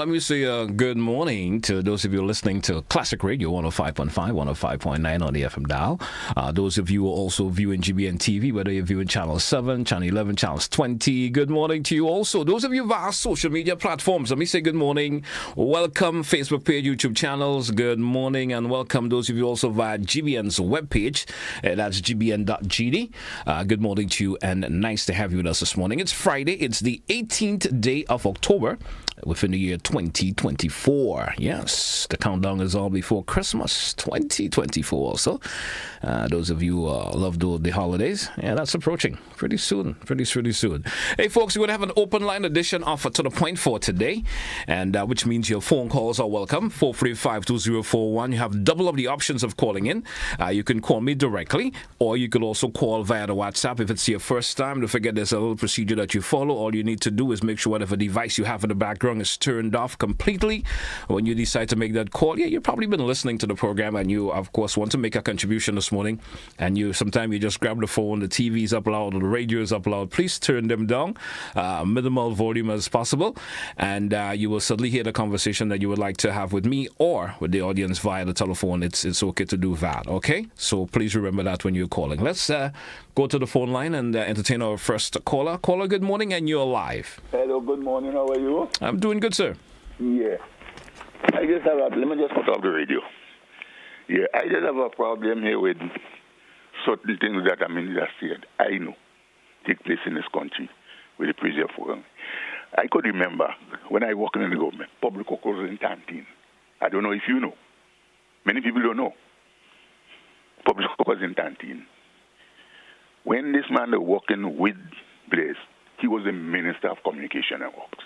let me say good morning to those of you listening to Classic Radio 105.5, 105.9 on the FM dial. Those of you who are also viewing GBN TV, whether you're viewing Channel 7, Channel 11, Channels 20, good morning to you also. Those of you via social media platforms, let me say good morning. Welcome, Facebook page, YouTube channels, good morning, and welcome those of you also via GBN's webpage. That's gbn.gd. Good morning to you, and nice to have you with us this morning. It's Friday. It's the 18th day of October within the year 2024. Yes, the countdown is all before Christmas 2024. So those of you love the holidays, that's approaching pretty soon. Hey folks, we're going to have an open line edition of To The Point for today, and which means your phone calls are welcome. 435-2041. You have double of the options of calling in. You can call me directly, or you could also call via the WhatsApp. If it's your first time, don't forget there's a little procedure that you follow. All you need to do is make sure whatever device you have in the background is turned off completely when you decide to make that call. You've probably been listening to the program, and you of course want to make a contribution this morning, and sometimes you just grab the phone, the TV's up loud or the radio's up loud. Please turn them down, minimal volume as possible, and you will certainly hear the conversation that you would like to have with me or with the audience via the telephone. It's okay to do that, okay? So please remember that when you're calling. Let's go to the phone line and entertain our first caller. Caller, good morning, and you're live. Hello, good morning. How are you? I'm doing good, sir. Yeah. Let me just put off the radio. Yeah, I just have a problem here with certain things that I know take place in this country with the previous forum. I could remember when I worked in the government, public work was in canteen. I don't know if you know. Many people don't know. Public work was in canteen. When this man was working with Blaise, he was the Minister of Communication and Works.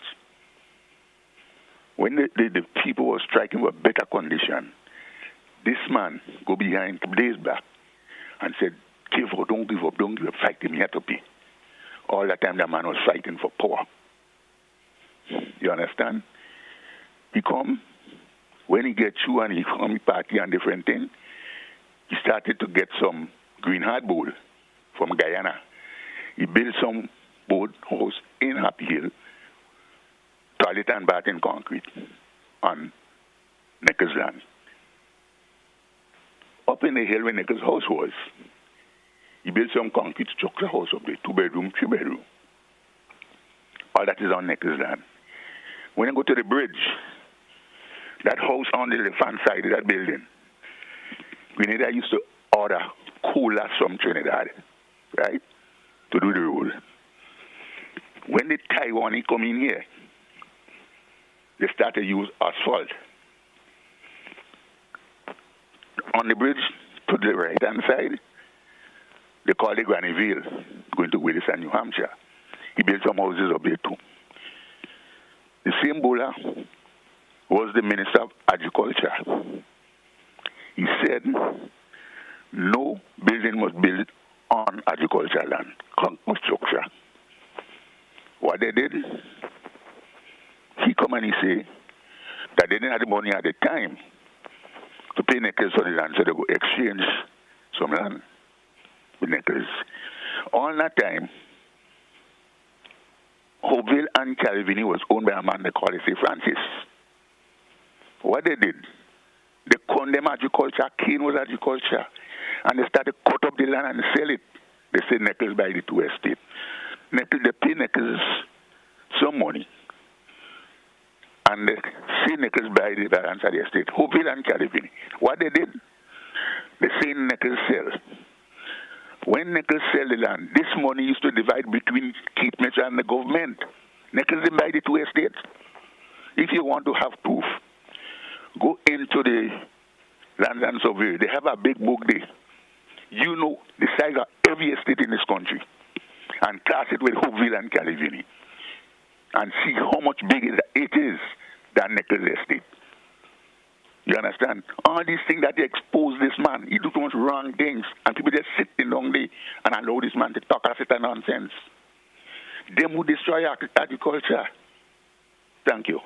When the people were striking for better condition, this man go behind Blaise's back and said, give up, don't give up, fight him, he had to pay. All the time the man was fighting for power. You understand? He come, when he get through and he come, he party and different thing, he started to get some green hardboard from Guyana. He built some boat house in Happy Hill, toilet and bath in concrete on Necker's land. Up in the hill where Necker's house was, he built some concrete structure house up there, 2-bedroom, 3-bedroom. All that is on Necker's land. When you go to the bridge, that house on the left-hand side of that building, Grenada used to order coolers from Trinidad, right, to do the road. When the Taiwanese come in here, they started to use asphalt. On the bridge to the right-hand side, they call it Grannyville, going to Willis and New Hampshire. He built some houses up there too. The same Bola was the Minister of Agriculture. He said, no building must build on agricultural land, construction. What they did, he come and he say that they didn't have the money at the time to pay Neckers for the land, so they go exchange some land with Neckers. All that time, Hopeville and Calvini was owned by a man they call St. Francis. What they did, they condemned agriculture, Kane was agriculture, and they started to cut up the land and sell it. They said Neckers buy the two estate. They pay Neckers some money. And they say Neckers buy the balance of the estate. Hopeville and Calvini. What they did, they say Neckers sell. When Neckers sell the land, this money used to divide between Keith Mitchell and the government. Neckers didn't buy the two estates. If you want to have proof, go into the Land and Survey. They have a big book there. You know the size of every estate in this country. And class it with Hopeville and Calvini. And see how much bigger it is than Neckers estate. You understand? All these things that they expose this man, he do too much wrong things, and people just sitting down there and allow this man to talk as it nonsense. Them who destroy agriculture. Thank you.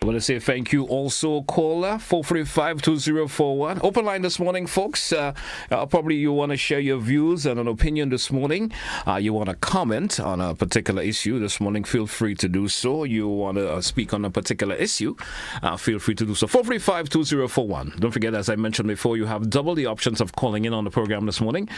I want to say thank you also, caller 435-2041. Open line this morning, folks. Probably you want to share your views and an opinion this morning. You want to comment on a particular issue this morning, feel free to do so. You want to speak on a particular issue, feel free to do so. 435-2041. Don't forget, as I mentioned before, you have double the options of calling in on the program this morning.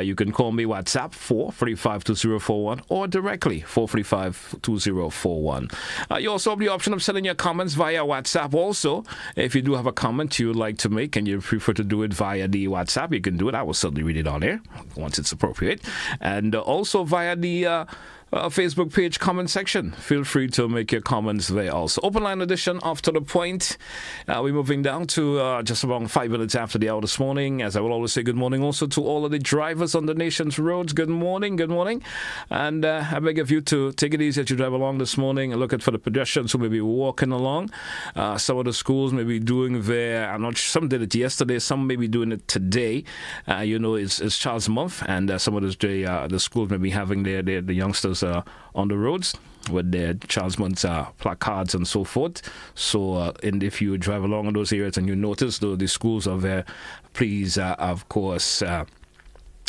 You can call me WhatsApp 435-2041 or directly 435-2041. You also have the option of sending your comments via WhatsApp. Also, if you do have a comment you would like to make and you prefer to do it via the WhatsApp, you can do it. I will certainly read it on air once it's appropriate. And also via the Facebook page comment section. Feel free to make your comments there also. Open line edition off to the point. We're moving down to just around 5 minutes after the hour this morning. As I will always say, good morning also to all of the drivers on the nation's roads. Good morning, good morning. And I beg of you to take it easy as you drive along this morning and look out for the pedestrians who may be walking along. Some of the schools may be doing some did it yesterday, some may be doing it today. It's Child's Month, and some of the schools may be having their youngsters on the roads with their Child's Month placards and so forth. So, and if you drive along in those areas and you notice though the schools are there, please, of course,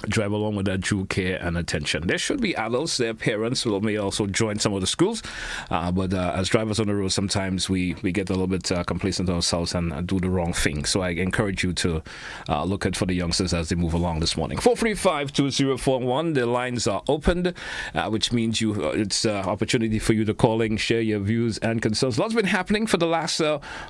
drive along with that due care and attention. There should be adults, their parents who may also join some of the schools, but as drivers on the road, sometimes we get a little bit complacent ourselves and do the wrong thing. So I encourage you to look out for the youngsters as they move along this morning. 435-2041, the lines are opened, which means it's an opportunity for you to call in, share your views and concerns. Lots been happening for the last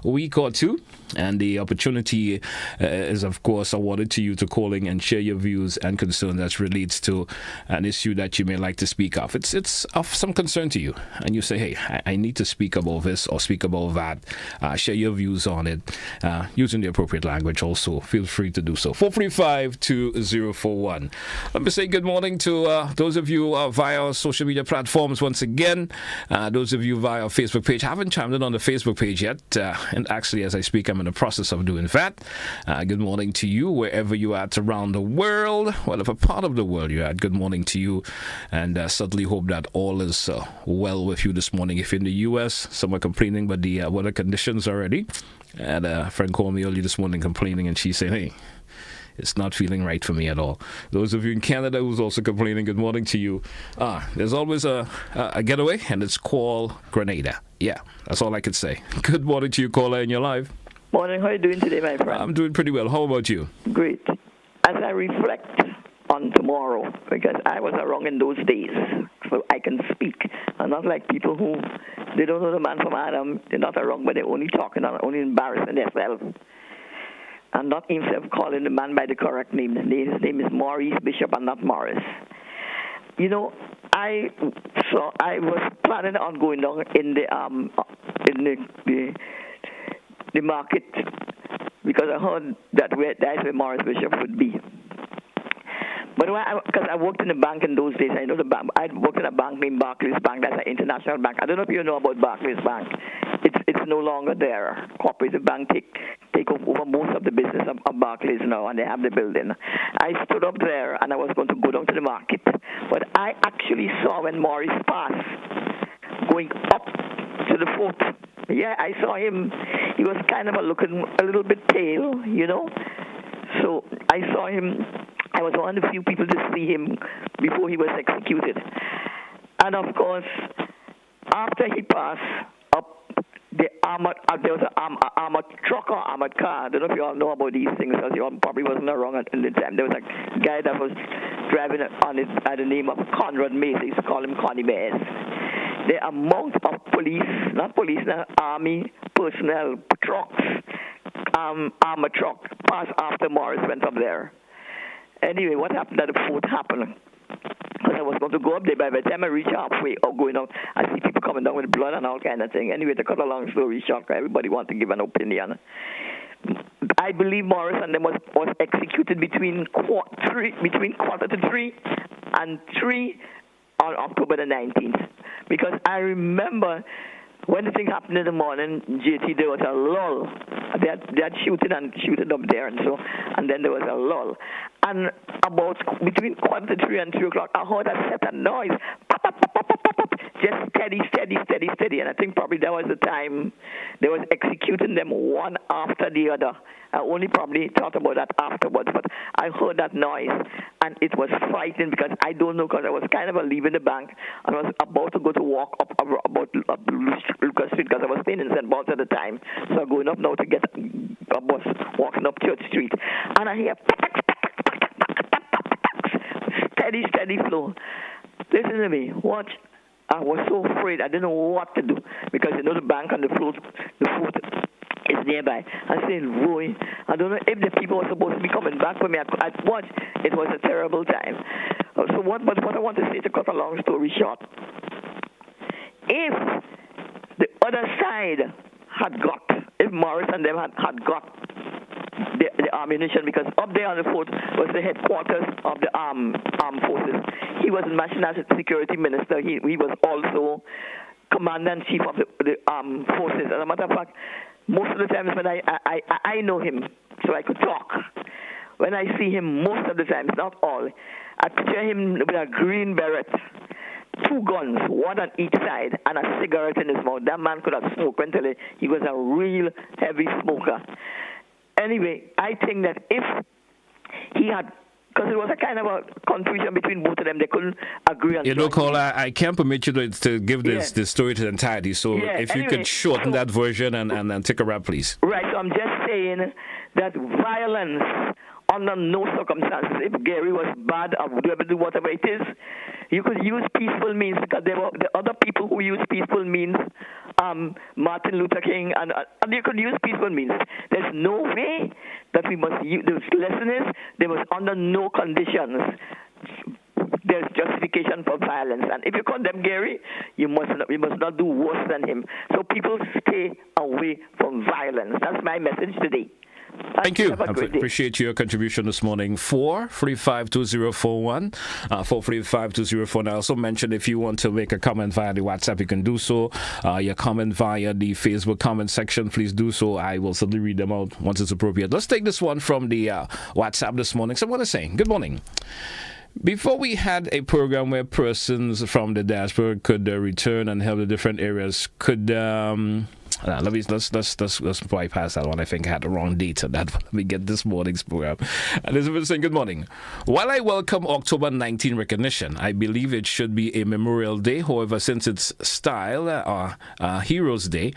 week or two, and the opportunity is, of course, awarded to you to call in and share your views and concern that relates to an issue that you may like to speak of. It's of some concern to you, and you say, hey, I need to speak about this or speak about that. Share your views on it using the appropriate language. Also, feel free to do so. 435-2041. Let me say good morning to those of you via our social media platforms once again. Those of you via our Facebook page. I haven't chimed in on the Facebook page yet, and actually, as I speak, I'm in the process of doing that. Good morning to you wherever you are at around the world. Whatever part of the world you're at, good morning to you, and certainly hope that all is well with you this morning. If you're in the U.S., some are complaining about the weather conditions already, and a friend called me early this morning complaining, and she said, hey, it's not feeling right for me at all. Those of you in Canada who's also complaining, good morning to you. There's always a getaway, and it's called Grenada. Yeah, that's all I could say. Good morning to you, caller, in your live. Morning, how are you doing today, my friend? I'm doing pretty well. How about you? Great. As I reflect on tomorrow, because I was around in those days, so I can speak. I'm not like people who, they don't know the man from Adam, they're not around, but they're only talking and only embarrassing themselves. And not himself calling the man by the correct name. His name is Maurice Bishop and not Morris. You know, I was planning on going down in the market, because I heard that's where Morris Bishop would be. But because I worked in a bank in those days, I know the bank. I worked in a bank named Barclays Bank. That's an international bank. I don't know if you know about Barclays Bank. It's no longer there. Cooperative Bank take over most of the business of Barclays now, and they have the building. I stood up there, and I was going to go down to the market. But I actually saw when Morris passed, going up to the fort. Yeah, I saw him. He was kind of looking a little bit pale, you know. So I saw him. I was one of the few people to see him before he was executed. And of course, after he passed up, there was an armored truck or armored car. I don't know if you all know about these things, because you all probably wasn't around at the time. There was a guy that was driving on it by the name of Conrad Mace. They used to call him Connie Mace. The amount of army personnel, trucks, armored truck passed after Morris went up there. Anyway, what happened at the fort happened. Because I was going to go up there. By the time I reach halfway or going up, I see people coming down with blood and all kind of thing. Anyway, to cut a long story short, everybody wants to give an opinion. I believe Morris and them was executed between quarter to 3 and 3 on October the 19th. Because I remember when the thing happened in the morning, JT, there was a lull. They had shooting up there, and then there was a lull. And about between quarter to 3 and 2 o'clock, I heard a set of noise. Pop, pop, pop, pop, pop, pop. just steady. And I think probably that was the time they was executing them one after the other. I only probably thought about that afterwards, but I heard that noise, and it was frightening because I don't know, because I was kind of leaving the bank and I was about to go to walk up Lucas Street because I was staying in St. Paul's at the time. So I'm going up now to get a bus walking up Church Street, and I hear steady flow. Listen to me, watch. I was so afraid. I didn't know what to do because the bank and the float is nearby. I said, Roy, I don't know if the people were supposed to be coming back for me. I watched. It was a terrible time. So what I want to say, to cut a long story short, if the other side had got, if Morris and them had got the ammunition, because up there on the fort was the headquarters of the armed forces. He was National Security Minister. He was also Commander-in-Chief of the armed forces. As a matter of fact, most of the times when I know him, so I could talk. When I see him, most of the times, not all, I picture him with a green beret, 2 guns, one on each side, and a cigarette in his mouth. That man could have smoked until he was a real heavy smoker. Anyway, I think that if he had, because it was a kind of a confusion between both of them, they couldn't agree on. Caller, I can't permit you to give this story to the entirety. So if you could shorten that version and then take a wrap, please. Right. So I'm just saying that violence, under no circumstances, if Gary was bad or would ever do whatever it is, you could use peaceful means, because there were the other people who used peaceful means, Martin Luther King, and you could use peaceful means. There's no way that we must use. The lesson is there was under no conditions there's justification for violence. And if you condemn Gary, you must not do worse than him. So people stay away from violence. That's my message today. Thank you. I appreciate your contribution this morning. 4352041, 4352041. I also mentioned if you want to make a comment via the WhatsApp, you can do so. Your comment via the Facebook comment section, please do so. I will certainly read them out once it's appropriate. Let's take this one from the WhatsApp this morning. Someone is saying, good morning. Before we had a program where persons from the diaspora could return and help the different areas, could let's bypass that one. I think I had the wrong date on that one. Let me get this morning's program. Elizabeth saying, good morning. While I welcome October 19 recognition, I believe it should be a Memorial Day. However, since it's style Heroes Day,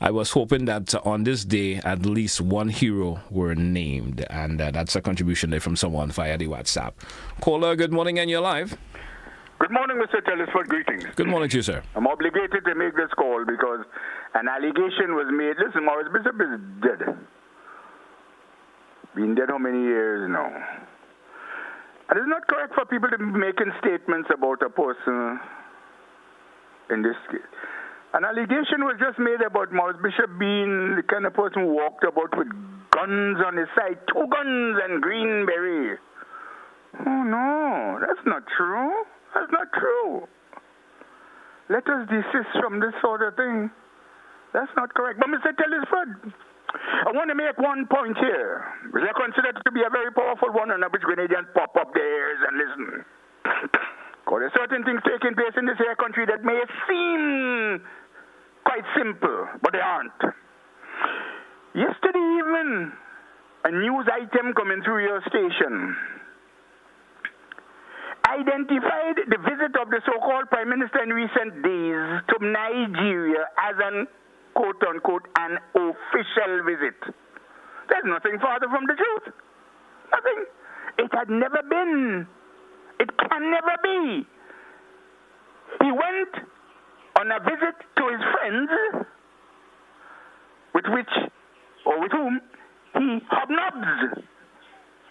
I was hoping that on this day at least one hero were named, and that's a contribution there from someone via the WhatsApp. Caller, good morning, and you're live. Good morning, Mr. Telesford. Greetings. Good morning to you, sir. I'm obligated to make this call because an allegation was made. Listen, Morris Bishop is dead. Been dead how many years now? And it's not correct for people to be making statements about a person in this case. An allegation was just made about Morris Bishop being the kind of person who walked about with guns on his side, 2 guns and green beret. Oh, no, that's not true. That's not true. Let us desist from this sort of thing. That's not correct. But Mr. Telesford, I want to make one point here, which I consider to be a very powerful one, on which Grenadians pop up their ears and listen. Because there are certain things taking place in this here country that may seem quite simple, but they aren't. Yesterday evening, a news item coming through your station identified the visit of the so-called Prime Minister in recent days to Nigeria as an, quote-unquote, an official visit. There's nothing farther from the truth. Nothing. It had never been. It can never be. He went on a visit to his friends, with whom he hobnobs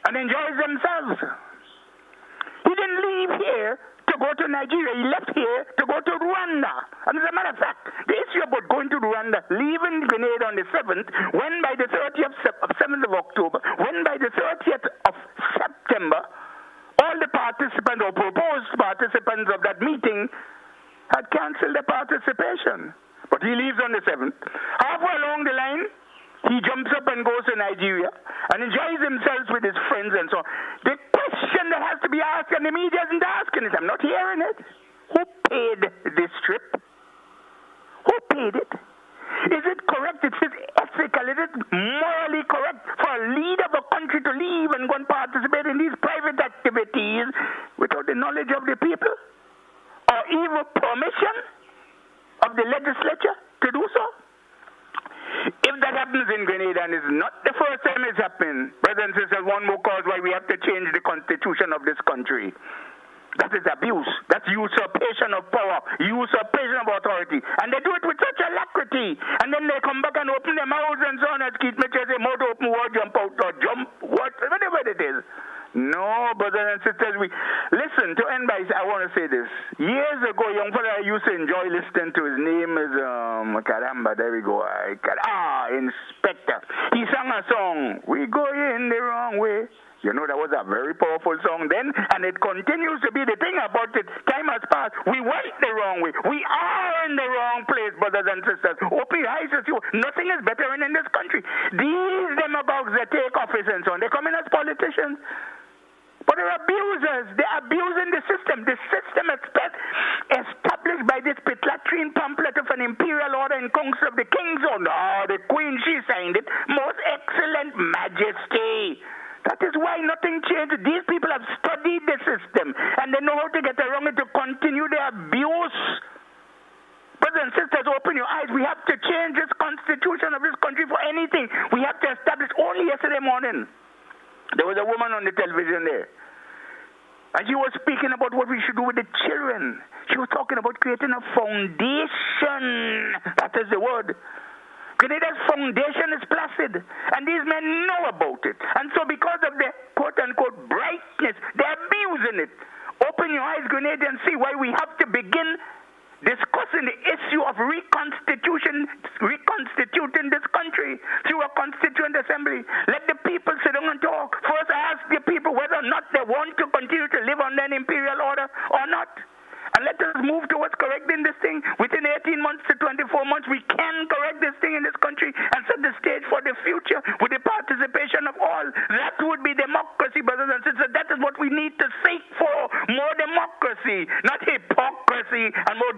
and enjoys themselves. He didn't leave here to go to Nigeria. He left here to go to Rwanda. And as a matter of fact, the issue about going to Rwanda, leaving Grenada on the 7th, when by the 30th of 7th of October, when by the 30th of September, all the participants or proposed participants of that meeting had cancelled their participation. But he leaves on the 7th. Halfway along the line, he jumps up and goes to Nigeria and enjoys himself with his friends and so on. The question that has to be asked, and the media isn't asking it, I'm not hearing it. Who paid this trip? Who paid it? Is it correct? Is it ethical? Is it morally correct for a leader of a country to leave and go and participate in these private activities without the knowledge of the people? Or even permission of the legislature to do so? If that happens in Grenada, and it's not the first time it's happened, brothers and sisters, one more cause why we have to change the constitution of this country. That is abuse. That's usurpation of power, usurpation of authority. And they do it with such alacrity. And then they come back and open their mouths and so on. As Keith Mitchell say, mouth open, word jump out, or jump, what, whatever it is. No, brothers and sisters, listen, to end by, I want to say this. Years ago, young fella I used to enjoy listening to. His name is, Caramba, there we go. Inspector. He sang a song, we go in the wrong way. You know, that was a very powerful song then, and it continues to be. The thing about it, time has passed. We went the wrong way. We are in the wrong place, brothers and sisters. Open your eyes to see. Nothing is better in this country. These demagogues that take office and so on, they come in as politicians. But they're abusers. They're abusing the system. The system established by this Pitlatrine pamphlet of an imperial order in council of the king's own. Oh, the queen, she signed it. Most excellent majesty. That is why nothing changed. These people have studied the system, and they know how to get around it to continue their abuse. Brothers and sisters, open your eyes. We have to change this constitution of this country for anything. We have to establish. Only yesterday morning, there was a woman on the television there, and she was speaking about what we should do with the children. She was talking about creating a foundation. That is the word. Grenada's foundation is placid, and these men know about it. And so because of the quote-unquote brightness, they're abusing it. Open your eyes, Grenada, and see why we have to begin discussing the issue of reconstituting this country through a constituent assembly. Let the people sit down and talk. First, ask the people whether or not they want to continue to live under an imperial order or not. And let us move towards correcting this thing. Within 18 months to 24 months, we can correct this thing in this country and set the stage for the future with the participation of all. That would be democracy, brothers and sisters. That is what we need to seek for. More democracy, not hypocrisy and more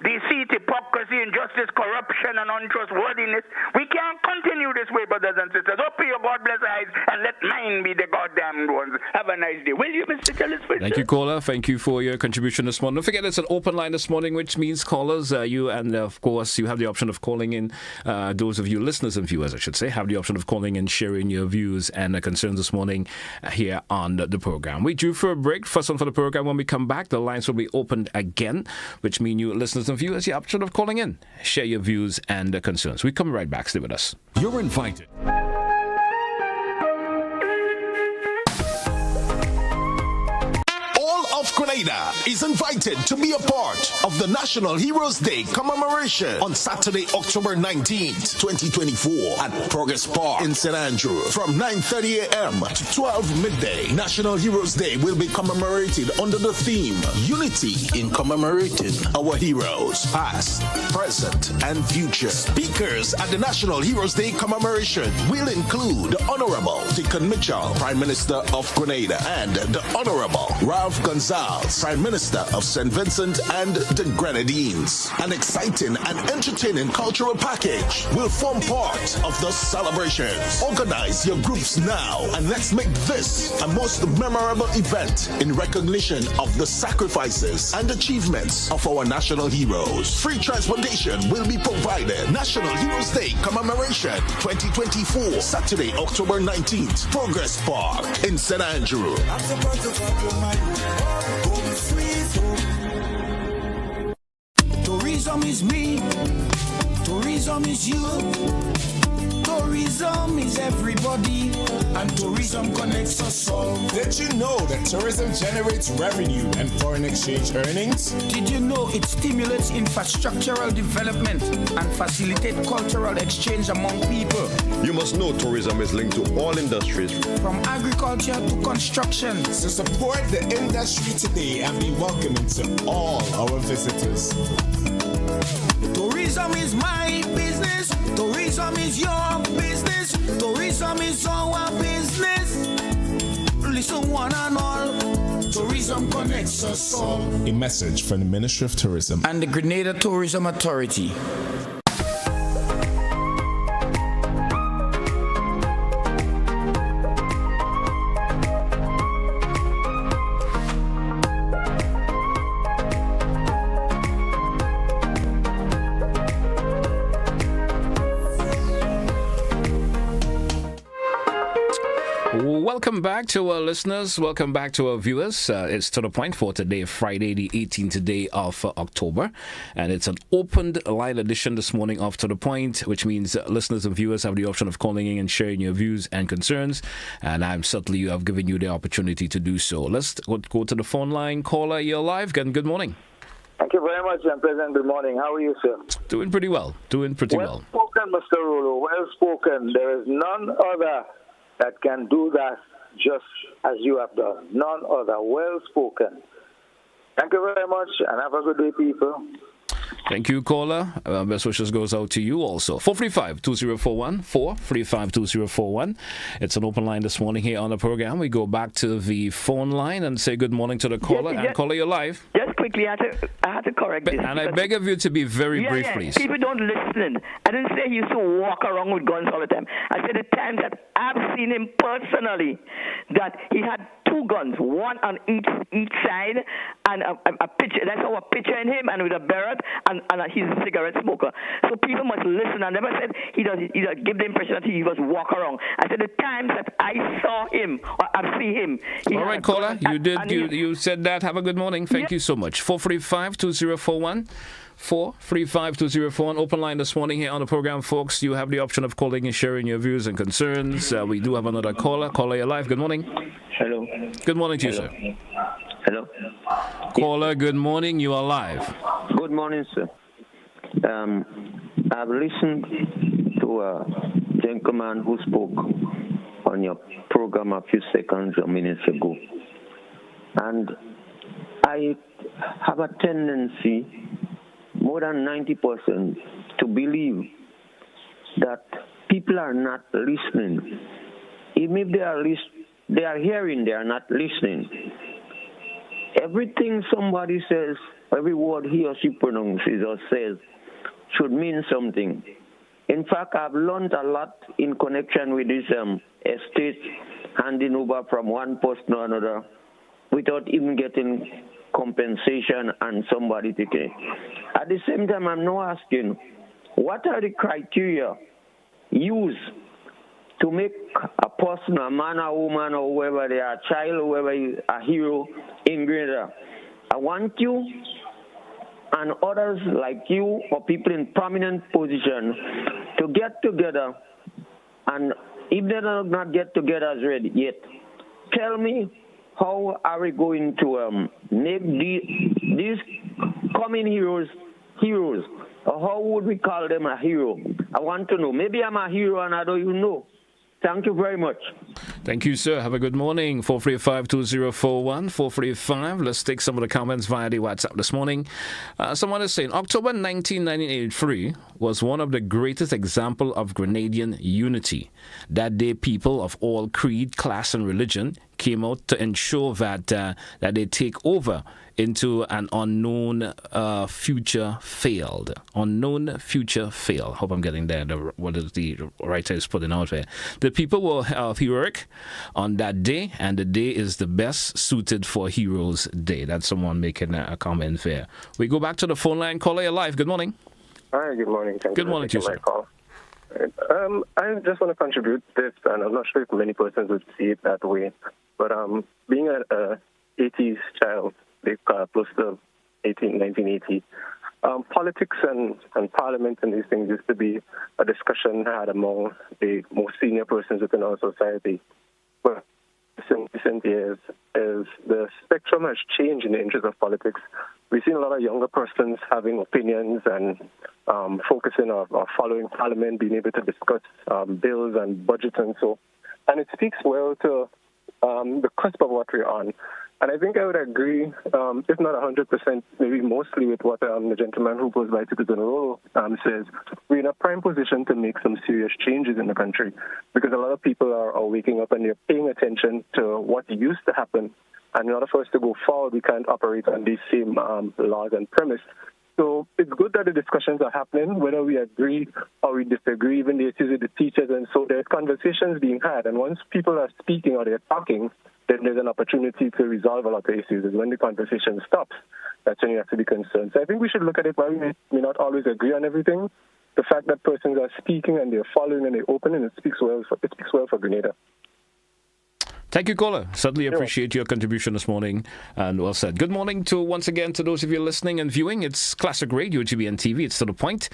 deceit, hypocrisy, injustice, corruption, and untrustworthiness. We can't continue this way, brothers and sisters. Open your God bless eyes and let mine be the goddamn ones. Have a nice day. Will you, Mr. Telesford? Thank you, caller. Thank you for your contribution this morning. Don't forget, it's an open line this morning, which means callers, of course, you have the option of calling in. Those of you listeners and viewers, I should say, have the option of calling in, sharing your views and concerns this morning here on the program. We due for a break. First one for the program. When we come back, the lines will be opened again, which means you listeners and viewers, the option of calling in. Share your views and concerns. We come right back. Stay with us. You're invited. Of Grenada is invited to be a part of the National Heroes Day commemoration on Saturday, October 19th, 2024 at Progress Park in St. Andrew from 9:30 a.m. to 12 midday. National Heroes Day will be commemorated under the theme Unity in commemorating our heroes, past, present, and future. Speakers at the National Heroes Day commemoration will include the Honorable Deacon Mitchell, Prime Minister of Grenada, and the Honorable Ralph Gonzalez, Prime Minister of St. Vincent and the Grenadines. An exciting and entertaining cultural package will form part of the celebrations. Organize your groups now and let's make this a most memorable event in recognition of the sacrifices and achievements of our national heroes. Free transportation will be provided. National Heroes Day Commemoration 2024, Saturday, October 19th, Progress Park in St. Andrew. Tourism is me, tourism is you, tourism is everybody, and tourism connects us all. Did you know that tourism generates revenue and foreign exchange earnings? Did you know it stimulates infrastructural development and facilitates cultural exchange among people? You must know tourism is linked to all industries, from agriculture to construction. So support the industry today and be welcoming to all our visitors. Tourism is my business. Tourism is your business. Tourism is our business. Listen, one and all. Tourism connects us all. A message from the Ministry of Tourism and the Grenada Tourism Authority. Welcome back to our listeners. Welcome back to our viewers. It's To The Point for today, Friday, the 18th day of October. And it's an opened line edition this morning of To The Point, which means listeners and viewers have the option of calling in and sharing your views and concerns. And I'm certainly have given you the opportunity to do so. Let's go to the phone line. Caller, you're live. Good morning. Thank you very much, and President. Good morning. How are you, sir? Doing pretty well. Well spoken, Mr. Rolo. Well spoken. There is none other that can do that just as you have done. None other. Well spoken. Thank you very much, and have a good day, people. Thank you, caller. Best wishes goes out to you also. 435-2041, 435-2041. It's an open line this morning here on the program. We go back to the phone line and say good morning to the caller. And caller, you're live. Just quickly, I had to correct this. And I beg of you to be very brief, please. People don't listen. I didn't say he used to walk around with guns all the time. I said the times that I've seen him personally, that he had two guns, one on each side, and a picture. That's how a picture in him, and with a beret, and he's a cigarette smoker. So people must listen. I never said he does give the impression that he was walk around. I said the times that I saw him or I see him. All right, caller, you said that. Have a good morning. Thank you so much. 435-2041. 435-2041. Open line this morning here on the program, folks. You have the option of calling and sharing your views and concerns. We do have another caller. Caller, you're live. Good morning. Hello. Good morning to you, sir. Hello. Caller, good morning. You are live. Good morning, sir. I've listened to a gentleman who spoke on your program a few seconds or minutes ago. And I have a tendency, more than 90%, to believe that people are not listening. Even if they are hearing, they are not listening. Everything somebody says, every word he or she pronounces or says should mean something. In fact, I've learned a lot in connection with this estate handing over from one post to another without even getting compensation and somebody taking it. At the same time, I'm now asking, what are the criteria used to make a person, a man or woman or whoever they are, a child, whoever is a hero in Grenada? I want you and others like you or people in prominent position to get together, and if they do not get together yet, tell me how are we going to make these coming heroes, or how would we call them a hero? I want to know. Maybe I'm a hero and I don't even know. Thank you very much. Thank you, sir. Have a good morning. 435-2041, 435. Let's take some of the comments via the WhatsApp this morning. Someone is saying, October 1983 was one of the greatest examples of Grenadian unity. That day, people of all creed, class, and religion came out to ensure that they take over into an unknown future failed. Unknown future failed. Hope I'm getting there. What is the writer is putting out there. The people were heroic on that day, and the day is the best suited for Heroes Day. That's someone making a comment there. We go back to the phone line. Caller, you're live. Good morning. Hi, good morning. Good morning to you, sir. I just want to contribute this, and I'm not sure if many persons would see it that way, but being an 80s child, close to 1980, politics and parliament and these things used to be a discussion had among the most senior persons within our society. But in recent years, as the spectrum has changed in the interest of politics, we've seen a lot of younger persons having opinions and focusing on following parliament, being able to discuss bills and budgets and so. And it speaks well to the cusp of what we're on. And I think I would agree, if not 100%, maybe mostly with what the gentleman who goes by Citizen Rolo says. We're in a prime position to make some serious changes in the country because a lot of people are waking up and they're paying attention to what used to happen And in order for us to go forward, we can't operate on these same laws and premise. So it's good that the discussions are happening, whether we agree or we disagree, even the issues with the teachers. And so there's conversations being had. And once people are speaking or they're talking, then there's an opportunity to resolve a lot of issues. And when the conversation stops, that's when you have to be concerned. So I think we should look at it while we may not always agree on everything. The fact that persons are speaking and they're following and they're open, and it speaks well for Grenada. Thank you, caller. Certainly appreciate your contribution this morning, and well said. Good morning once again to those of you listening and viewing. It's Classic Radio, GBN TV. It's To The Point.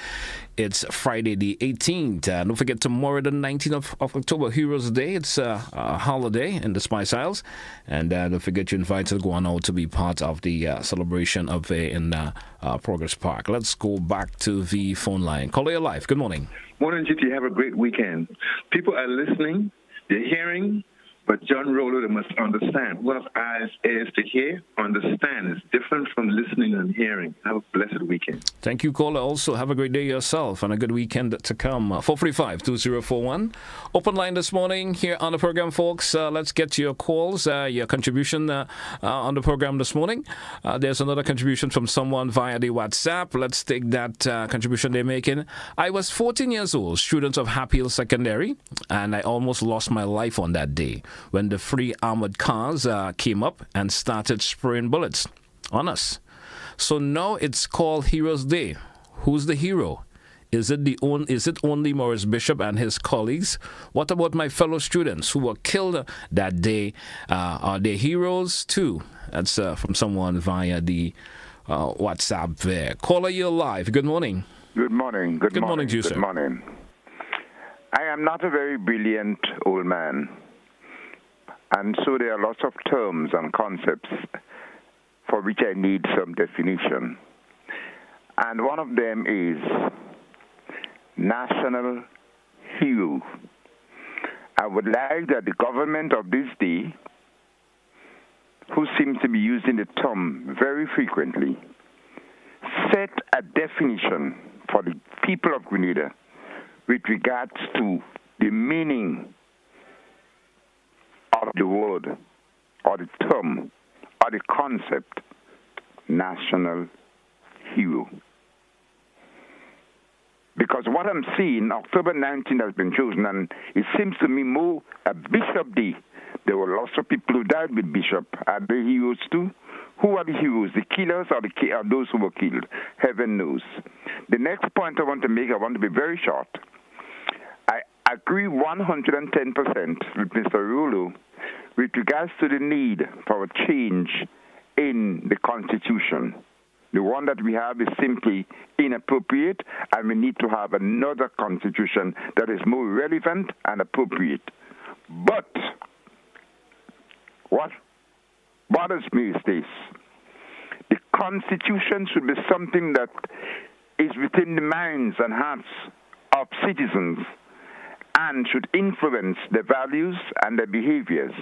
It's Friday the 18th. Don't forget, tomorrow the 19th of October, Heroes Day. It's a holiday in the Spice Isles. And don't forget, you're invited to go on out to be part of the celebration of in Progress Park. Let's go back to the phone line. Caller, you're live. Good morning. Morning, GT. Have a great weekend. People are listening. They're hearing. But John Rollo, they must understand. Who have eyes, ears to hear, understand. It's different from listening and hearing. Have a blessed weekend. Thank you, caller. Also, have a great day yourself and a good weekend to come. 435-2041. Open line this morning here on the program, folks. Let's get your calls, your contribution on the program this morning. There's another contribution from someone via the WhatsApp. Let's take that contribution they're making. I was 14 years old, student of Happy Hill Secondary, and I almost lost my life on that day when the 3 armored cars came up and started spraying bullets on us. So now it's called Heroes Day. Who's the hero? Is it only Maurice Bishop and his colleagues? What about my fellow students who were killed that day? Are they heroes too? That's from someone via the WhatsApp there. Caller, you're live. Good morning. Good morning. Good morning to you, sir. Good morning. I am not a very brilliant old man. And so there are lots of terms and concepts for which I need some definition. And one of them is national hero. I would like that the government of this day, who seems to be using the term very frequently, set a definition for the people of Grenada with regards to the meaning of the word or the term or the concept national hero. Because what I'm seeing, October 19th has been chosen, and it seems to me more a Bishop Day. There were lots of people who died with Bishop. Are they heroes too? Who are the heroes? The killers or those who were killed? Heaven knows. The next point I want to make, I want to be very short. I agree 110% with Mr. Rulo with regards to the need for a change in the Constitution. The one that we have is simply inappropriate, and we need to have another Constitution that is more relevant and appropriate. But what bothers me is this. The Constitution should be something that is within the minds and hearts of citizens and should influence their values and their behaviors.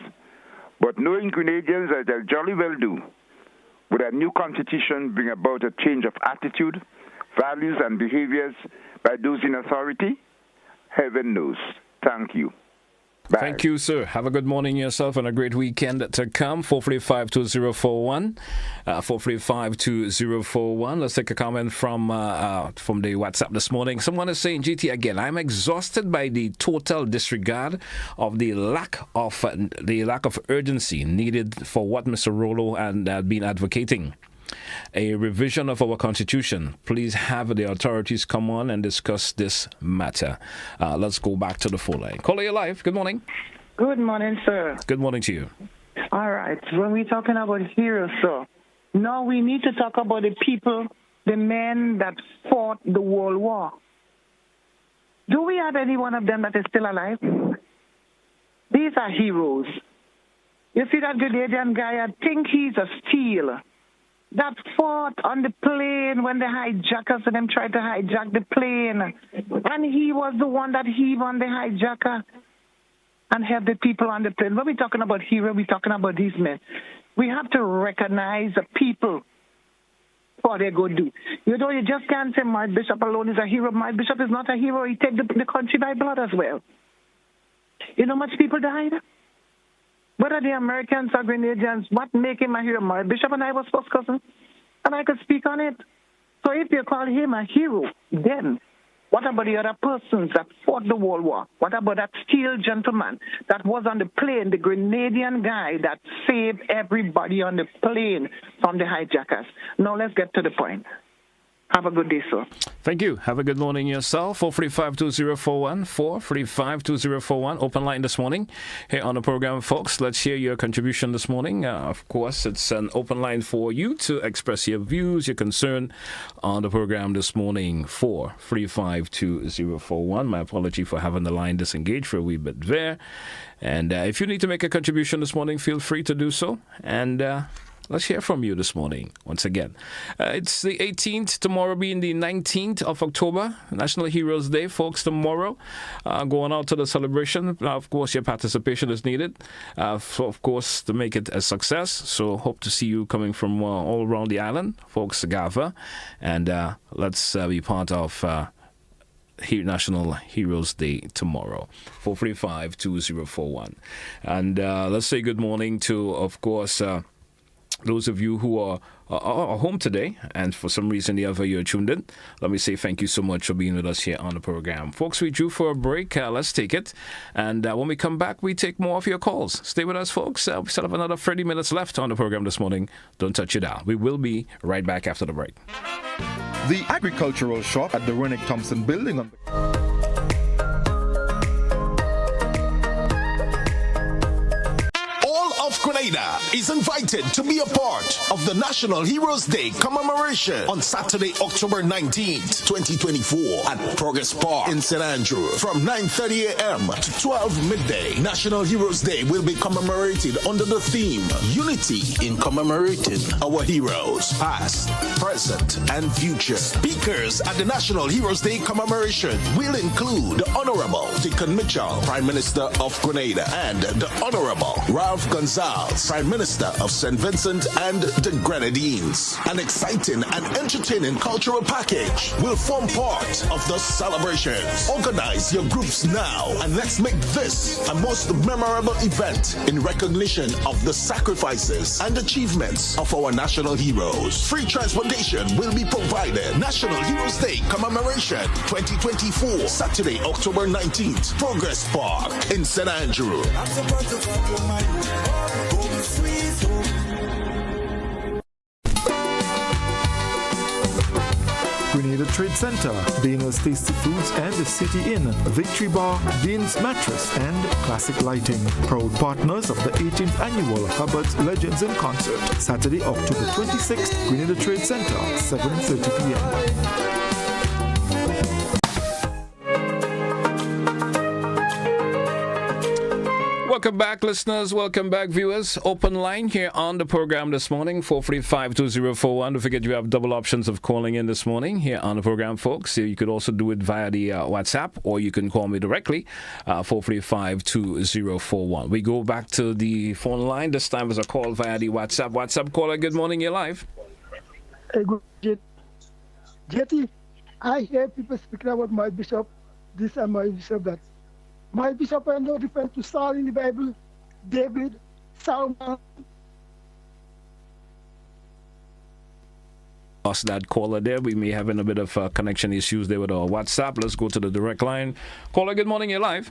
But knowing Grenadians, as they'll jolly well do, would a new constitution bring about a change of attitude, values, and behaviors by those in authority? Heaven knows. Thank you. Bye. Thank you, sir. Have a good morning yourself and a great weekend to come. 435-2041. 435-2041. Let's take a comment from the WhatsApp this morning. Someone is saying, GT again, I'm exhausted by the total disregard of the lack of urgency needed for what Mr. Rollo and been advocating. A revision of our constitution. Please have the authorities come on and discuss this matter. Let's go back to the phone line. Caller, you're live. Good morning. Good morning, sir. Good morning to you. All right. When we're talking about heroes, sir, now we need to talk about the people, the men that fought the World War. Do we have any one of them that is still alive? These are heroes. You see that Grenadian guy, I think he's a steel. That fought on the plane when the hijackers and them tried to hijack the plane. And he was the one that heaved on the hijacker and helped the people on the plane. When we're talking about heroes, we're talking about these men. We have to recognize the people for their good do. You know, you just can't say my bishop alone is a hero. My bishop is not a hero. He takes the country by blood as well. You know how much people died? Whether the Americans or Grenadians, what make him a hero? My bishop and I was first cousins, and I could speak on it. So if you call him a hero, then what about the other persons that fought the World War? What about that steel gentleman that was on the plane, the Grenadian guy that saved everybody on the plane from the hijackers? Now let's get to the point. Have a good day, sir. Thank you. Have a good morning yourself. 435-2041, 435-2041. Open line this morning here on the program, folks. Let's hear your contribution this morning. Of course, it's an open line for you to express your views, your concern on the program this morning. 435-2041. My apology for having the line disengaged for a wee bit there. And if you need to make a contribution this morning, feel free to do so. And let's hear from you this morning once again. It's the 18th, tomorrow being the 19th of October, National Heroes Day, folks, tomorrow. Going out to the celebration. Of course, your participation is needed, of course, to make it a success. So hope to see you coming from all around the island, folks, gather. And let's be part of National Heroes Day tomorrow, 435-2041. And let's say good morning to, of course, those of you who are home today, and for some reason the other you're tuned in, let me say thank you so much for being with us here on the program. Folks, we drew for a break. Let's take it. And when we come back, we take more of your calls. Stay with us, folks. We still have another 30 minutes left on the program this morning. Don't touch it down. We will be right back after the break. The Agricultural Shop at the Renick Thompson Building on the Grenada is invited to be a part of the National Heroes Day commemoration on Saturday, October 19th, 2024 at Progress Park in St. Andrew from 9:30 a.m. to 12 midday. National Heroes Day will be commemorated under the theme Unity in commemorating our heroes, past, present, and future. Speakers at the National Heroes Day commemoration will include the Honorable Deacon Mitchell, Prime Minister of Grenada, and the Honorable Ralph Gonzalez, Prime Minister of St. Vincent and the Grenadines. An exciting and entertaining cultural package will form part of the celebrations. Organize your groups now and let's make this a most memorable event in recognition of the sacrifices and achievements of our national heroes. Free transportation will be provided. National Heroes Day Commemoration 2024, Saturday, October 19th, Progress Park in St. Andrew. Grenada Trade Center, Dana's Tasty Foods and the City Inn, Victory Bar, Dean's Mattress and Classic Lighting. Proud partners of the 18th Annual Hubbard's Legends in Concert. Saturday, October 26th, Grenada Trade Center, 7:30 p.m. Welcome back, listeners. Welcome back, viewers. Open line here on the program this morning, 435-2041. Don't forget you have double options of calling in this morning here on the program, folks. You could also do it via the WhatsApp, or you can call me directly, 435-2041. We go back to the phone line. This time was a call via the WhatsApp. WhatsApp caller, good morning, you're live. Hey, good. Jetty, I hear people speaking about my bishop, this and my bishop that. My bishop are no different to Saul in the Bible, David, Solomon. Lost that caller there. We may have a bit of connection issues there with our WhatsApp. Let's go to the direct line. Caller, good morning. You're live.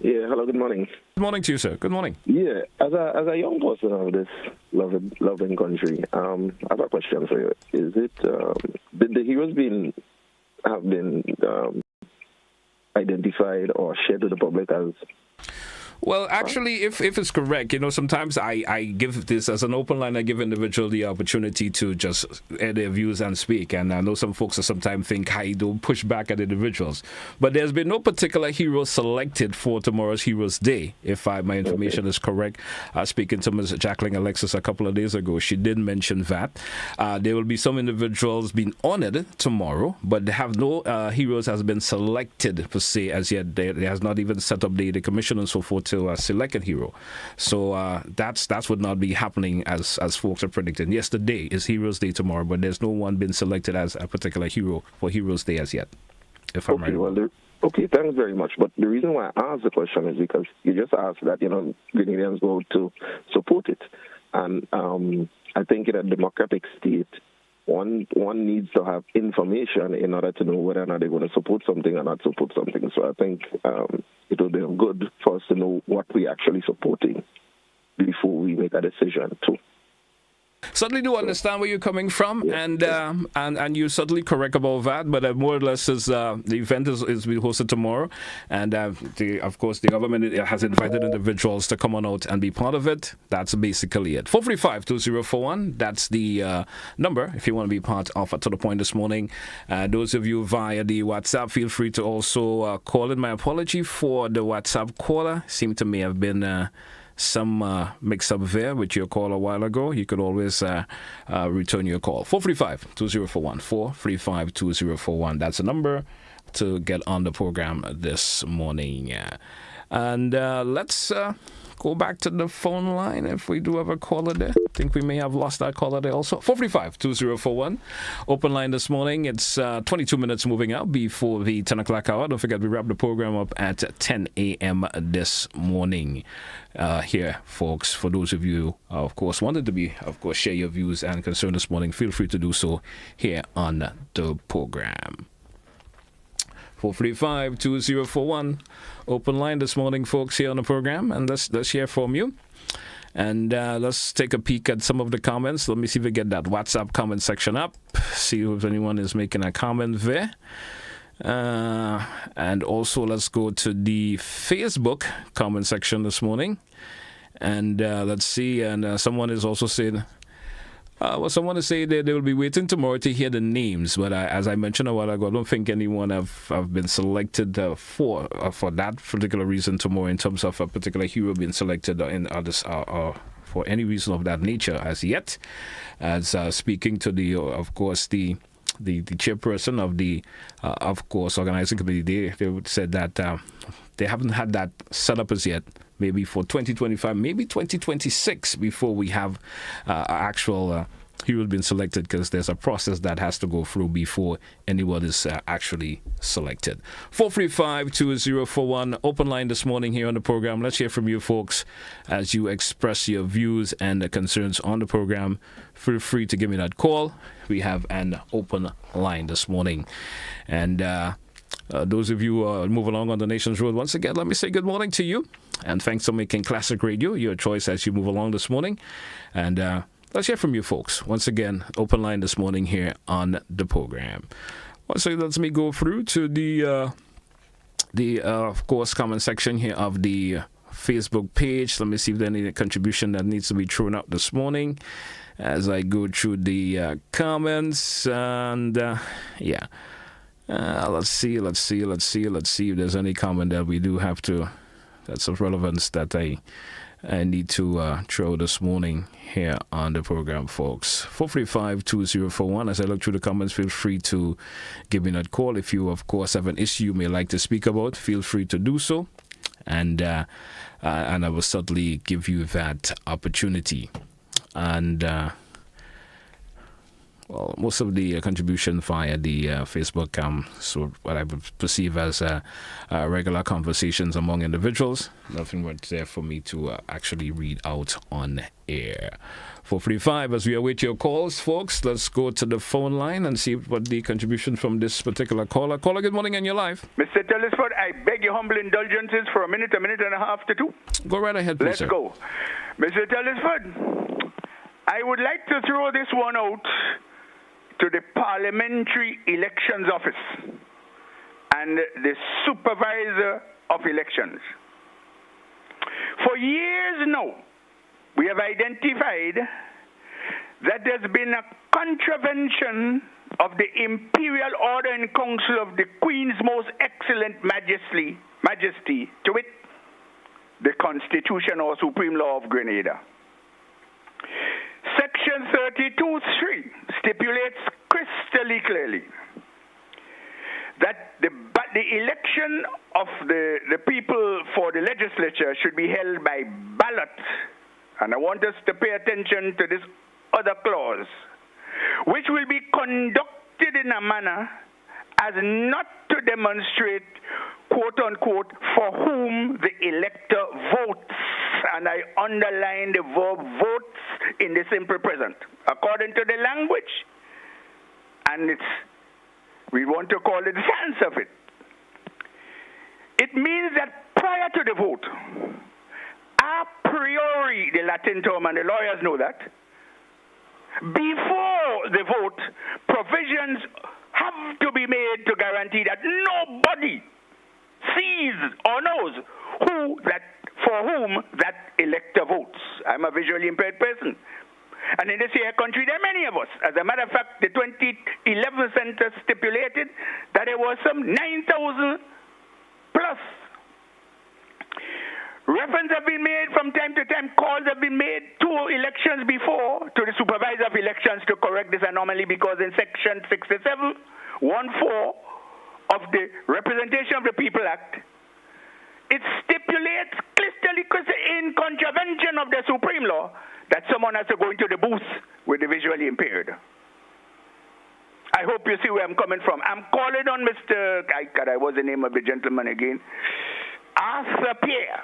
Yeah, hello, good morning. Good morning to you, sir. Good morning. Yeah, as a young person of this loving country, I have a question for you. Is it, did the heroes have been identified or shared to the public as? Well, actually, if it's correct, sometimes I give this as an open line. I give individual the opportunity to just air their views and speak. And I know some folks sometimes think I don't push back at individuals. But there's been no particular hero selected for tomorrow's Heroes Day, if my information is correct. Speaking to Ms. Jacqueline Alexis a couple of days ago, she did mention that. There will be some individuals being honored tomorrow, but they have no heroes has been selected per se as yet. There has not even set up the commission and so forth to select a hero. So that would not be happening as folks are predicting. Yes, the day is Heroes Day tomorrow, but there's no one been selected as a particular hero for Heroes Day as yet. If I'm right. Well, Okay, thanks very much. But the reason why I asked the question is because you just asked that, Grenadians go to support it. And I think in a democratic state, one needs to have information in order to know whether or not they're going to support something or not support something. So I think it would be good for us to know what we're actually supporting before we make a decision too. Certainly do understand where you're coming from, and you're certainly correct about that. But more or less, the event is being hosted tomorrow, and of course the government has invited individuals to come on out and be part of it. That's basically it. 435-2041. That's the number if you want to be part of To The Point this morning. Those of you via the WhatsApp, feel free to also call in. My apology for the WhatsApp caller. Seemed to may have been some mix-up there with your call a while ago. You could always return your call. 435-2041. 435-2041. That's the number to get on the program this morning. And let's go back to the phone line if we do have a caller there. I think we may have lost that caller there also. 435-2041. Open line this morning. It's 22 minutes moving out before the 10 o'clock hour. Don't forget, we wrap the program up at 10 a.m. this morning. Here, folks, for those of you, of course, wanted to share your views and concerns this morning, feel free to do so here on the program. 435-2041. Open line this morning, folks, here on the program, and let's hear from you. And let's take a peek at some of the comments. Let me see if we get that WhatsApp comment section up. See if anyone is making a comment there. And also let's go to the Facebook comment section this morning. And let's see. And someone is also saying, someone is saying they will be waiting tomorrow to hear the names. But as I mentioned a while ago, I don't think anyone have been selected for that particular reason tomorrow in terms of a particular hero being selected in others for any reason of that nature as yet. As speaking to the chairperson of the organizing committee, they said that they haven't had that set up as yet. Maybe for 2025, maybe 2026 before we have actual hero being selected, because there's a process that has to go through before anyone is actually selected. 435-2041. Open line this morning here on the program. Let's hear from you folks as you express your views and concerns on the program. Feel free to give me that call. We have an open line this morning. And those of you who move along on the nation's road, once again, let me say good morning to you. And thanks for making Classic Radio your choice as you move along this morning. And let's hear from you folks. Once again, open line this morning here on the program. So let me go through to the of course, comment section here of the Facebook page. Let me see if there's any contribution that needs to be thrown out this morning as I go through the comments. And let's see if there's any comment that we do have to, that's of relevance that I need to throw this morning here on the program, folks. 435-2041. As I look through the comments, feel free to give me that call. If you, of course, have an issue you may like to speak about, feel free to do so. And I will certainly give you that opportunity. And most of the contribution via the Facebook, so what I would perceive as regular conversations among individuals. Nothing much there for me to actually read out on air. 435, as we await your calls, folks, let's go to the phone line and see what the contribution from this particular caller. Caller, good morning, and you're live. Mr. Telesford, I beg your humble indulgences for a minute and a half to two. Go right ahead, please, Let's go. Mr. Telesford, I would like to throw this one out to the Parliamentary Elections Office and the Supervisor of Elections. For years now, we have identified that there's been a contravention of the Imperial Order and Council of the Queen's Most Excellent Majesty, to wit, the Constitution or Supreme Law of Grenada. Section 32(3) stipulates crystally clearly that the election of the people for the legislature should be held by ballot. And I want us to pay attention to this other clause, which will be conducted in a manner as not to demonstrate, quote unquote, for whom the elector votes. And I underline the verb votes in the simple present. According to the language, and we want to call it the sense of it. It means that prior to the vote, a priori, the Latin term, and the lawyers know that, before the vote, provisions have to be made to guarantee that nobody sees or knows for whom that elector votes. I'm a visually impaired person. And in this here country, there are many of us. As a matter of fact, the 2011 census stipulated that there was some 9,000 plus. Reference have been made from time to time. Calls have been made 2 elections before to the supervisor of elections to correct this anomaly, because in Section 67, 1(4) of the Representation of the People Act, it stipulates crystal in contravention of the Supreme Law that someone has to go into the booth with the visually impaired. I hope you see where I'm coming from. I'm calling on Mr. What's the name of the gentleman again? Arthur Pierre,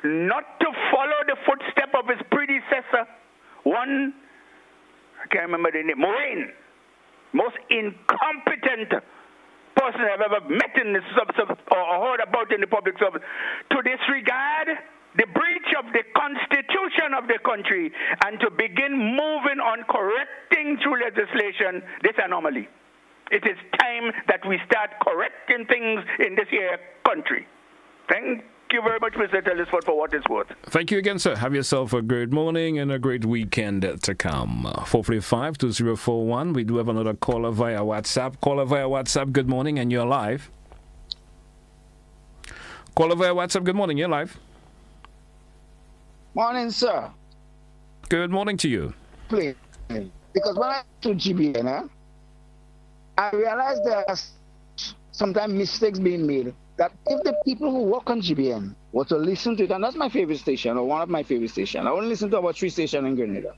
not to follow the footstep of his predecessor, I can't remember the name, Moraine, most incompetent person I've ever met in this or heard about in the public service, to disregard the breach of the Constitution of the country and to begin moving on correcting through legislation this anomaly. It is time that we start correcting things in this here country. Thank you very much, Mr. Telesford, for what it's worth. Thank you again, sir. Have yourself a great morning and a great weekend to come. 435-2041. We do have another caller via WhatsApp. Caller via WhatsApp, good morning, and you're live. Caller via WhatsApp, good morning, you're live. Morning, sir. Good morning to you. Please. Because when I to GBN, I realized there are sometimes mistakes being made. That if the people who work on GBN were to listen to it, and that's my favorite station, or one of my favorite stations. I only listen to about 3 stations in Grenada.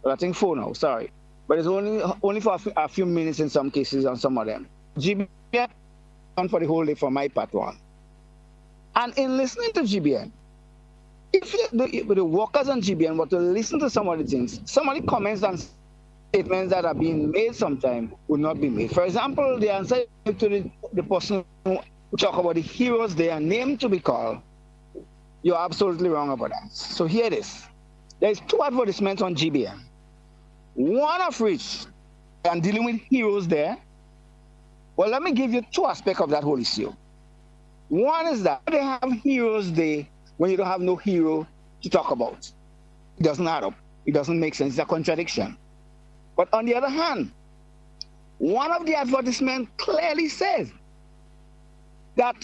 But I think 4 now, sorry. But it's only for a few minutes in some cases on some of them. GBN on for the whole day for my part one. And in listening to GBN, if the workers on GBN were to listen to some of the things, some of the comments and statements that are being made sometimes would not be made. For example, the answer to the person who talk about the heroes they are named to be called, you're absolutely wrong about that. So here it is. There's 2 advertisements on GBN. One of which, I'm dealing with heroes there. Well, let me give you 2 aspects of that whole issue. One is that they have Heroes Day when you don't have no hero to talk about. It doesn't add up. It doesn't make sense. It's a contradiction. But on the other hand, one of the advertisements clearly says that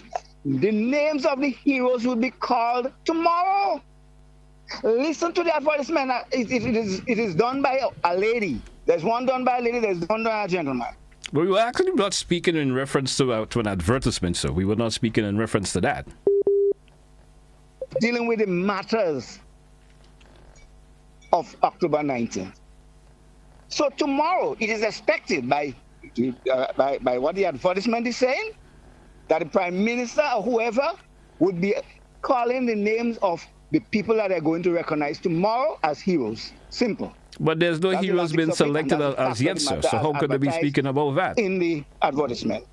the names of the heroes will be called tomorrow. Listen to the advertisement. It is done by a lady. There's one done by a lady, there's one done by a gentleman. But we were actually not speaking in reference to an advertisement, so we were not speaking in reference to that. Dealing with the matters of October 19th. So tomorrow, it is expected by what the advertisement is saying, that the Prime Minister or whoever would be calling the names of the people that are going to recognize tomorrow as heroes. Simple. But there's no heroes been selected as yet, sir. So how could they be speaking about that? In the advertisement.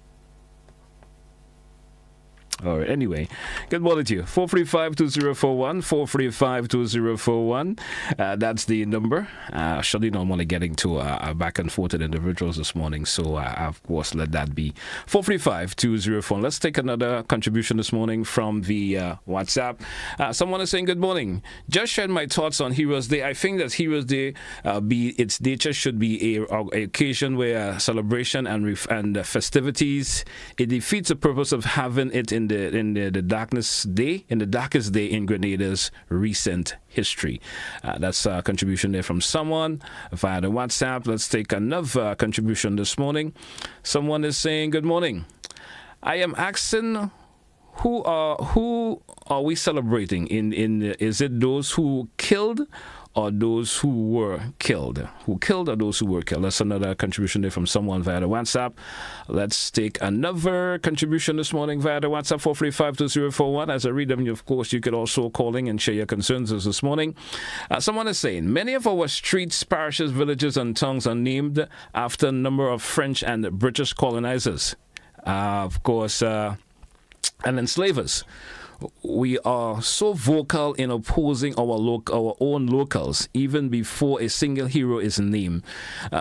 All right. Anyway, good morning to you. 435-2041, 435-2041. That's the number. Surely don't want to get into back and forth with individuals this morning, so of course let that be. 435-2041. Let's take another contribution this morning from the WhatsApp. Someone is saying, good morning. Just shared my thoughts on Heroes Day. I think that Heroes Day, its nature should be a occasion where celebration and festivities. It defeats the purpose of having it in the darkest day in Grenada's recent history. That's a contribution there from someone via the WhatsApp. Let's take another contribution this morning. Someone is saying, good morning. I am asking, who are we celebrating? Is it those who killed or those who were killed? Who killed or those who were killed? That's another contribution there from someone via the WhatsApp. Let's take another contribution this morning via the WhatsApp 4352041. As I read them, of course, you could also call in and share your concerns this morning. Someone is saying, many of our streets, parishes, villages, and towns are named after a number of French and British colonizers, of course, and enslavers. We are so vocal in opposing our own locals, even before a single hero is named.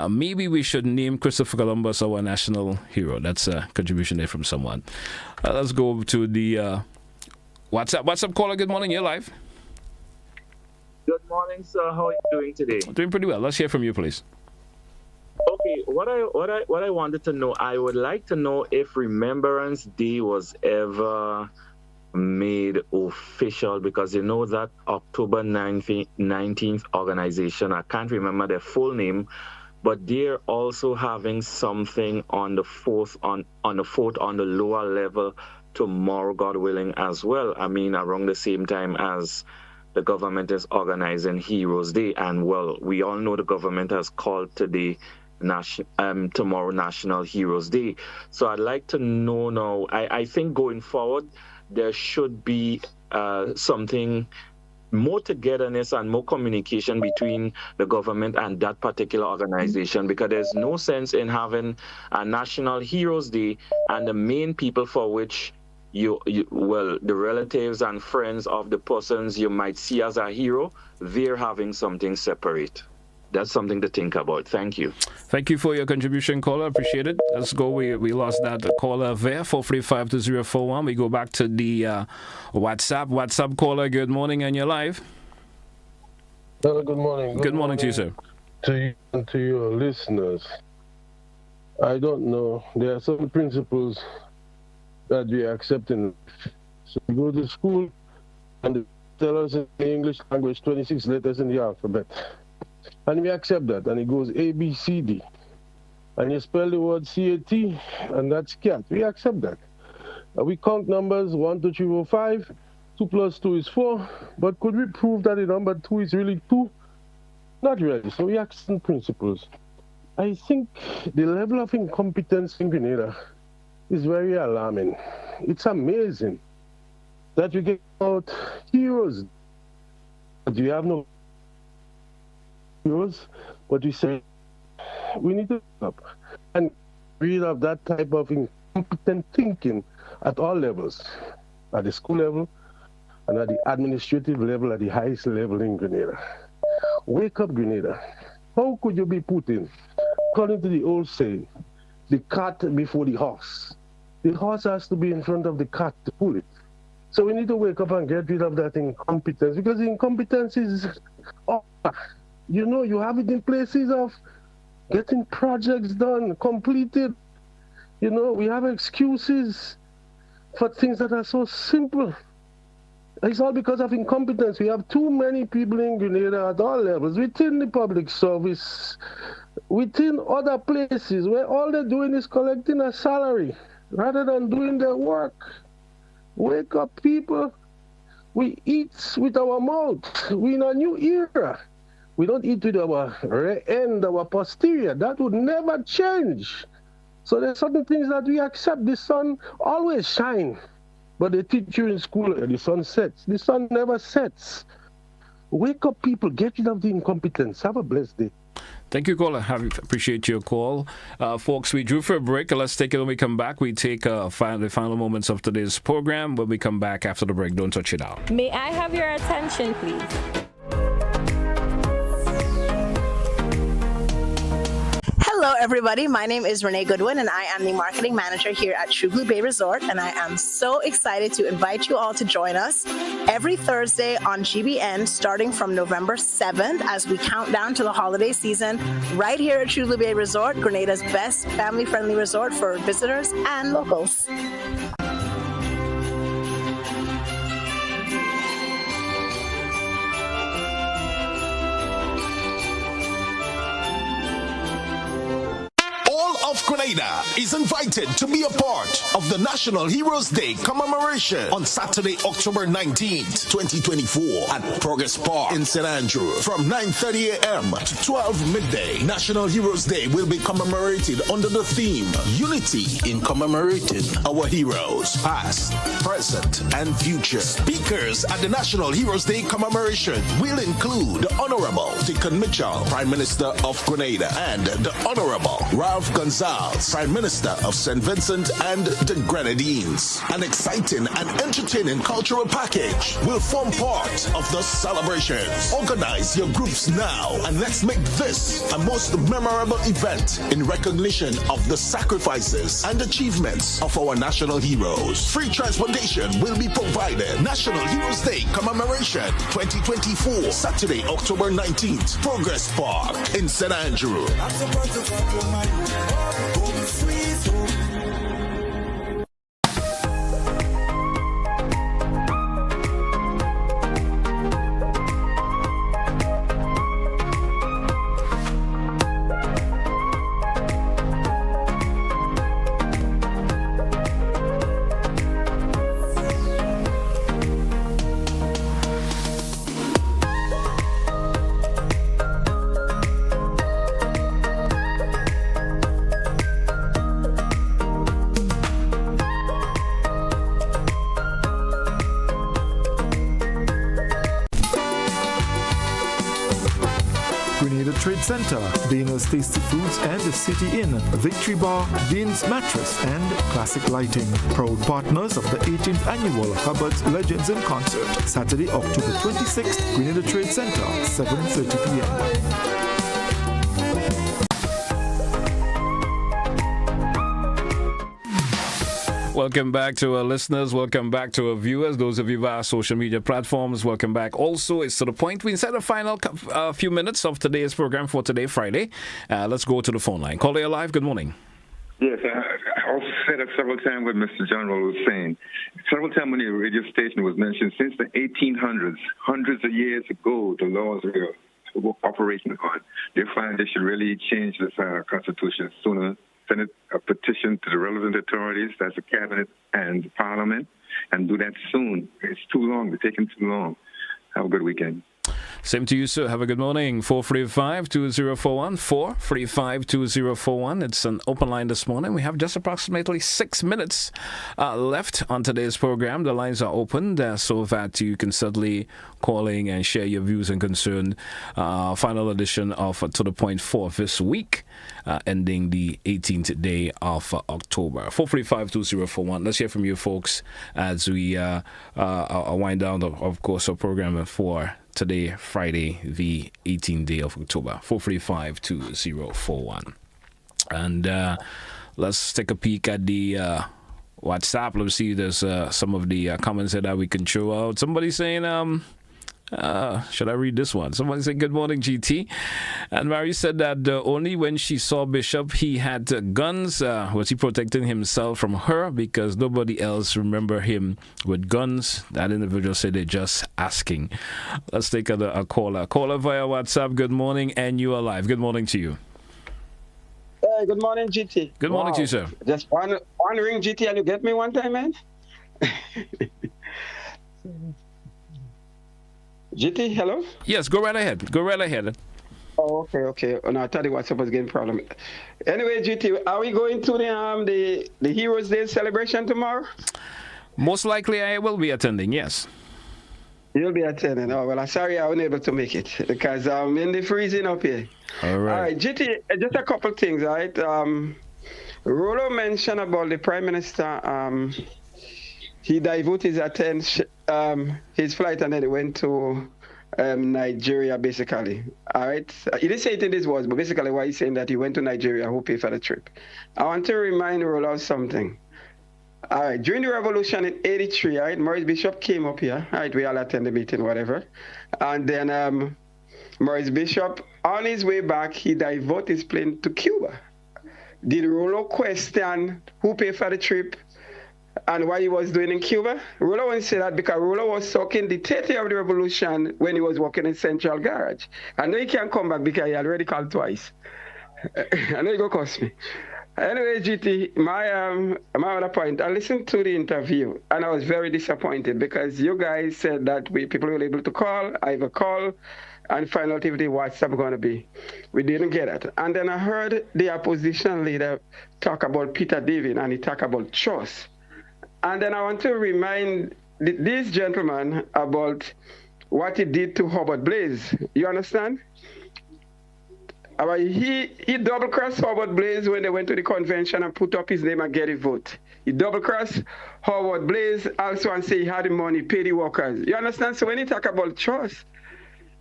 Maybe we should name Christopher Columbus our national hero. That's a contribution there from someone. Let's go to the WhatsApp caller. Good morning. You're live. Good morning, sir. How are you doing today? Doing pretty well. Let's hear from you, please. Okay, what I wanted to know, I would like to know if Remembrance Day was ever made official, because you know that October 19th organization, I can't remember their full name, but they're also having something on the 4th on the lower level tomorrow, God willing, as well. I mean, around the same time as the government is organizing Heroes Day, and well, we all know the government has called today tomorrow National Heroes Day. So I'd like to know now, I think going forward there should be something more togetherness and more communication between the government and that particular organization, because there's no sense in having a National Heroes Day and the main people for which the relatives and friends of the persons you might see as a hero, they're having something separate. That's something to think about. Thank you. Thank you for your contribution, caller. Appreciate it. Let's go. We lost that caller there, 4352041. We go back to the WhatsApp. WhatsApp caller, good morning, and you're live. Hello, good morning. Good morning to you, sir. To you and to your listeners. I don't know. There are some principles that we accept in life. So we go to school and they tell us in the English language 26 letters in the alphabet. And we accept that, and it goes A, B, C, D. And you spell the word C-A-T, and that's cat. We accept that. We count numbers 1, 2, 3, 4, 5. 2 plus 2 is 4. But could we prove that the number 2 is really 2? Not really. So we accept principles. I think the level of incompetence in Grenada is very alarming. It's amazing that we get out heroes, but we have no heroes, but we say we need to up and rid of that type of incompetent thinking at all levels, at the school level and at the administrative level, at the highest level in Grenada. Wake up, Grenada. How could you be putting, according to the old saying, the cart before the horse? The horse has to be in front of the cart to pull it. So we need to wake up and get rid of that incompetence, because the incompetence is, you have it in places of getting projects done, completed. We have excuses for things that are so simple. It's all because of incompetence. We have too many people in Grenada at all levels, within the public service, within other places, where all they're doing is collecting a salary rather than doing their work. Wake up, people. We eat with our mouth. We're in a new era. We don't eat with our rear end, our posterior. That would never change. So there's certain things that we accept. The sun always shines. But they teach you in school, the sun sets. The sun never sets. Wake up, people. Get rid of the incompetence. Have a blessed day. Thank you, caller. Appreciate your call. Folks, we drew for a break. Let's take it when we come back. We take the final moments of today's program. When we come back after the break, don't touch it out. May I have your attention, please? Hello, everybody. My name is Renee Goodwin, and I am the marketing manager here at True Blue Bay Resort, and I am so excited to invite you all to join us every Thursday on GBN, starting from November 7th as we count down to the holiday season right here at True Blue Bay Resort, Grenada's best family-friendly resort for visitors and locals. Of Grenada Grenada is invited to be a part of the National Heroes Day commemoration on Saturday, October 19th, 2024 at Progress Park in St. Andrew from 9:30 a.m. to 12 midday. National Heroes Day will be commemorated under the theme Unity in commemorating our heroes, past, present, and future. Speakers at the National Heroes Day commemoration will include the Honorable Deacon Mitchell, Prime Minister of Grenada, and the Honorable Ralph Gonzalez, Prime Minister of St. Vincent and the Grenadines. An exciting and entertaining cultural package will form part of the celebrations. Organize your groups now and let's make this a most memorable event in recognition of the sacrifices and achievements of our national heroes. Free transportation will be provided. National Heroes Day Commemoration 2024, Saturday, October 19th, Progress Park in St. Andrew. Trade Center, Dana's Tasty Foods and the City Inn, Victory Bar, Dean's Mattress, and Classic Lighting. Proud partners of the 18th Annual Hubbard's Legends in Concert, Saturday, October 26th, Grenada Trade Center, 7:30 p.m. Welcome back to our listeners. Welcome back to our viewers. Those of you via social media platforms, welcome back. Also, it's to the point. We inside the final few minutes of today's program for today, Friday. Let's go to the phone line. Caller, you're live. Good morning. Yes, I also said it several times what Mr. General was saying. Several times when the radio station was mentioned, since the 1800s, hundreds of years ago, the laws were operating on. They find they should really change this Constitution sooner. Send a petition to the relevant authorities, that's the cabinet and the parliament, and do that soon. It's too long. They're taking too long. Have a good weekend. Same to you, sir. Have a good morning. 435-2041. 435-2041. It's an open line this morning. We have just approximately 6 minutes left on today's program. The lines are open so that you can certainly call in and share your views and concerns. Final edition of To The Point for this week, ending the 18th day of October. 435-2041. Let's hear from you folks as we wind down, of course, our program for today, Friday, the 18th day of October. 435-2041. And let's take a peek at the WhatsApp. Let's see, there's some of the comments that we can throw out. Somebody saying, should I read this one? Somebody said, good morning, GT. And Mary said that only when she saw Bishop, he had guns. Was he protecting himself from her? Because nobody else remember him with guns. That individual said they're just asking. Let's take a caller. Caller via WhatsApp. Good morning, and you are live. Good morning to you. Hey, good morning, GT. Good morning to you, sir. Just one ring, GT, and you get me one time, man? GT, hello? Yes, go right ahead. Go right ahead. Oh, okay. Oh, no, I thought the WhatsApp was getting problem. Anyway, GT, are we going to the Heroes Day celebration tomorrow? Most likely I will be attending, yes. You'll be attending. Oh, well, I'm sorry I wasn't able to make it because I'm in the freezing up here. All right, GT, just a couple things, all right? Rolo mentioned about the Prime Minister. He diverted his attention, his flight, and then he went to Nigeria, basically. All right? He didn't say it in his words, but basically why he's saying that he went to Nigeria, who paid for the trip. I want to remind Rolo of something. All right, during the revolution in 83, all right, Maurice Bishop came up here. All right, we all attend the meeting, whatever. And then Maurice Bishop, on his way back, he diverted his plane to Cuba. Did Rolo question who paid for the trip and what he was doing in Cuba? Rolo won't say that because Rolo was talking the 30th of the revolution when he was working in Central Garage. I know he can't come back because he already called twice. I know he go cost me. Anyway, GT, my other point, I listened to the interview and I was very disappointed because you guys said that people were able to call, either call and find out if the WhatsApp going to be. We didn't get it. And then I heard the opposition leader talk about Peter David and he talked about trust. And then I want to remind this gentleman about what he did to Howard Blaze. You understand? He double-crossed Howard Blaze when they went to the convention and put up his name and get a vote. He double-crossed Howard Blaze also and say he had the money, pay the workers. You understand? So when he talk about trust,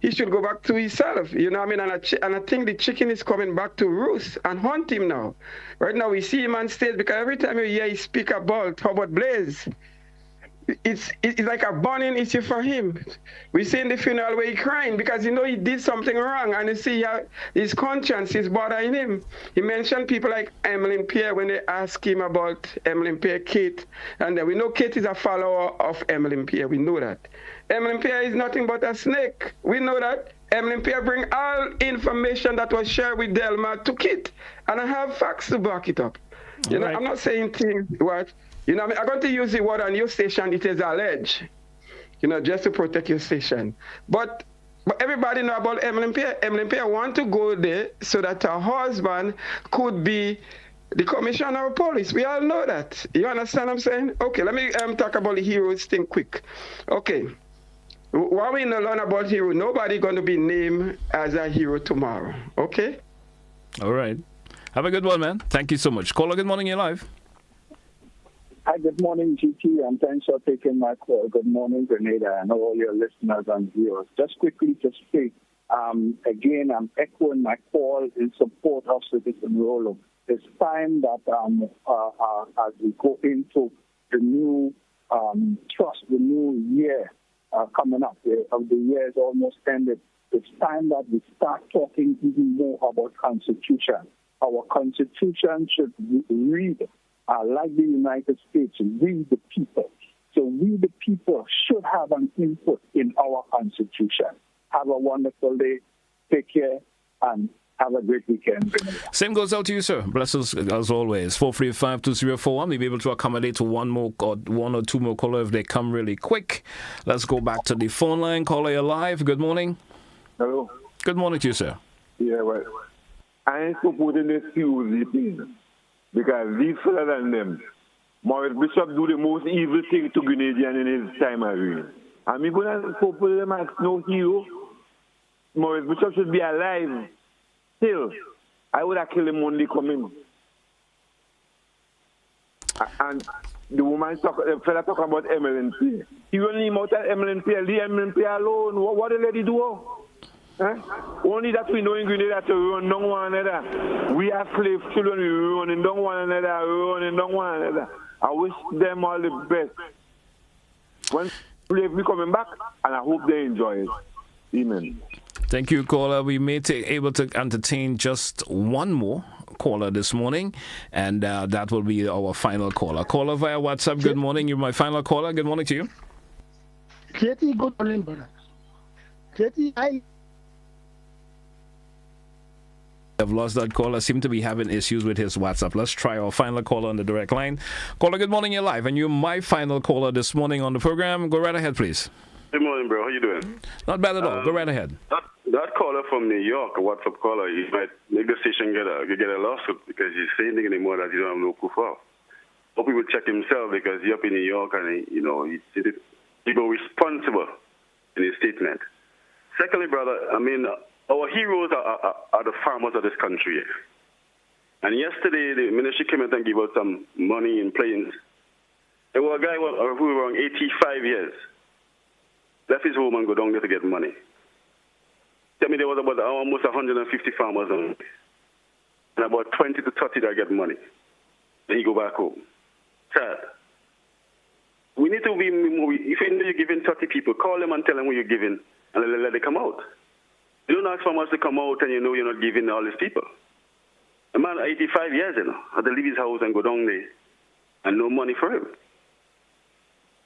he should go back to himself. You know what I mean? And I think the chicken is coming back to roost and hunt him now. Right now we see him on stage because every time you hear he speak about Howard Blaze, it's like a burning issue for him. We see in the funeral where he crying because he did something wrong and you see how his conscience is bothering him. He mentioned people like Emmeline Pierre when they ask him about Emmeline Pierre, Kate, and we know Kate is a follower of Emmeline Pierre. We know that. Emmeline Pierre is nothing but a snake. We know that. Emmeline Pierre bring all information that was shared with Delma to Kate, and I have facts to back it up. Right. I'm not saying things what. I'm going to use the word on your station, it is alleged, just to protect your station. But everybody know about Emmeline Pierre. Emmeline Pierre want to go there so that her husband could be the commissioner of police. We all know that. You understand what I'm saying? Okay, let me talk about the heroes thing quick. Okay. While we learn about hero, nobody going to be named as a hero tomorrow. Okay? All right. Have a good one, man. Thank you so much. Caller, good morning, you're live. Hi, good morning, GT, and thanks for taking my call. Good morning, Grenada, and all your listeners and viewers. Just quickly to speak, again, I'm echoing my call in support of Citizen Rollo. It's time that as we go into the new trust, the new year coming up, the year is almost ended. It's time that we start talking even more about Constitution. Our Constitution should read like the United States, we the people. So we the people should have an input in our Constitution. Have a wonderful day. Take care and have a great weekend. Same goes out to you, sir. Bless us as always. 435-2041. We'll be able to accommodate to one or two more callers if they come really quick. Let's go back to the phone line. Caller, you're live. Good morning. Hello. Good morning to you, sir. Yeah, well, I ain't supporting this huge thing. Because these fellas and them, Maurice Bishop do the most evil thing to Grenadian in his time of reign. And I'm going to support them as no hero. Maurice Bishop should be alive. Still, I would have killed him Monday coming. And the fella talk about Emmeline Pierre. He only out at Emmeline Pierre, leave Emmeline Pierre alone. What the lady do? Only that we know in Grenada to run down one another. We are slave children, we running down one another. I wish them all the best. When slavery coming back, and I hope they enjoy it. Amen. Thank you, caller. We may be able to entertain just one more caller this morning, and that will be our final caller. Caller via WhatsApp, good morning. You're my final caller. Good morning to you. Katie, good morning, brother. Katie, I've lost that caller. Seem to be having issues with his WhatsApp. Let's try our final caller on the direct line. Caller, good morning. You're live, and you're my final caller this morning on the program. Go right ahead, please. Good morning, bro. How you doing? Not bad at all. Go right ahead. That caller from New York, a WhatsApp caller, he might make the station get a lawsuit because he's saying things anymore that he don't have no proof of. Hope he will check himself because he's up in New York and he go responsible in his statement. Secondly, brother, I mean, our heroes are the farmers of this country. And yesterday, the ministry came out and gave out some money in planes. There was a guy who was around 85 years. Left his home and go down there to get money. Tell me there was about almost 150 farmers on, and about 20 to 30 that get money. Then he go back home. Sad. We need to be more, if you know you're giving 30 people, call them and tell them what you're giving and let them come out. You don't ask farmers to come out and you know you're not giving all these people. A man 85 years, had to leave his house and go down there and no money for him.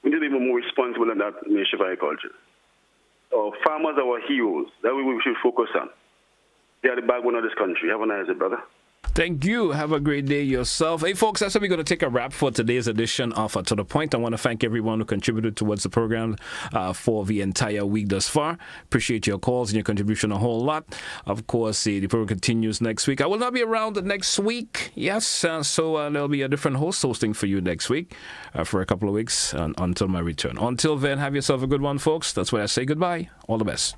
We need to be more responsible in that nation of agriculture. Our farmers are our heroes. That we should focus on. They are the backbone of this country. Have a nice day, brother. Thank you. Have a great day yourself. Hey, folks, that's how we're going to take a wrap for today's edition of To The Point. I want to thank everyone who contributed towards the program for the entire week thus far. Appreciate your calls and your contribution a whole lot. Of course, the program continues next week. I will not be around next week. Yes, so there'll be a different host hosting for you next week for a couple of weeks until my return. Until then, have yourself a good one, folks. That's why I say goodbye. All the best.